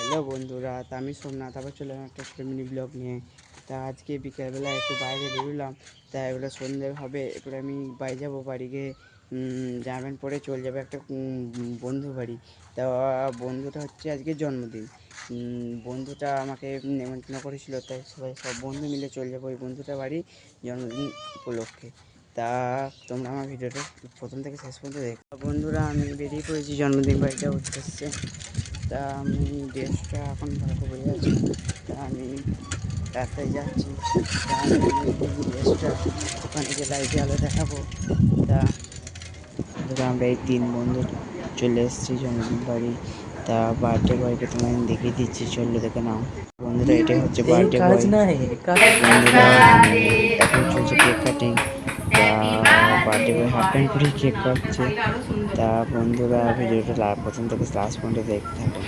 Hello বন্ধুরা, তা আমি সোমনাথ আবার চলে এলাম একটা ছোটো মিনি ব্লগ নিয়ে। তা আজকে বিকেলবেলা একটু বাইরে বেরোলাম। তা এবারে সন্ধে হবে, এবারে আমি বাড়ি যাবো। বাড়ি গিয়ে জামা প্যান্ট পরে চলে যাবো একটা বন্ধু বাড়ি। তা বন্ধুটা হচ্ছে আজকে জন্মদিন। বন্ধুটা আমাকে নেমন্তন্ন করেছিল, তাই সব বন্ধু মিলে চলে যাবো ওই বন্ধুটা বাড়ি জন্মদিন উপলক্ষে। তা তোমরা আমার ভিডিওটা প্রথম থেকে শেষ পর্যন্ত দেখো। বন্ধুরা, আমি বেরিয়ে পড়েছি জন্মদিন বাড়িটা উদ্দেশ্যে। তা আমি ড্রেসটা এখন ভালো করে বোঝা যাচ্ছে না। তা আমি রাস্তায় যাচ্ছি। তা আমি ড্রেসটা ওখানে গিয়ে লাইটে আলো দেখাবো। তা আমরা এই 3 বন্ধু চলে এসেছি জন্মদিন বাড়ি। তা বার্থডে বয়কে তোমায় আমি দেখিয়ে দিচ্ছি, চললো দেখে নাও। বন্ধুরা, এটাই হচ্ছে বার্থডে বয়। বন্ধুরা এখন চলছে কেক কাটিং। তা বার্থডে বয় হাফ প্যান্ট পরে কেক কাটছে। তা বন্ধুরা, ভিডিওটা প্রথম থেকে লাস্ট পর্যন্ত দেখতে থাকুন।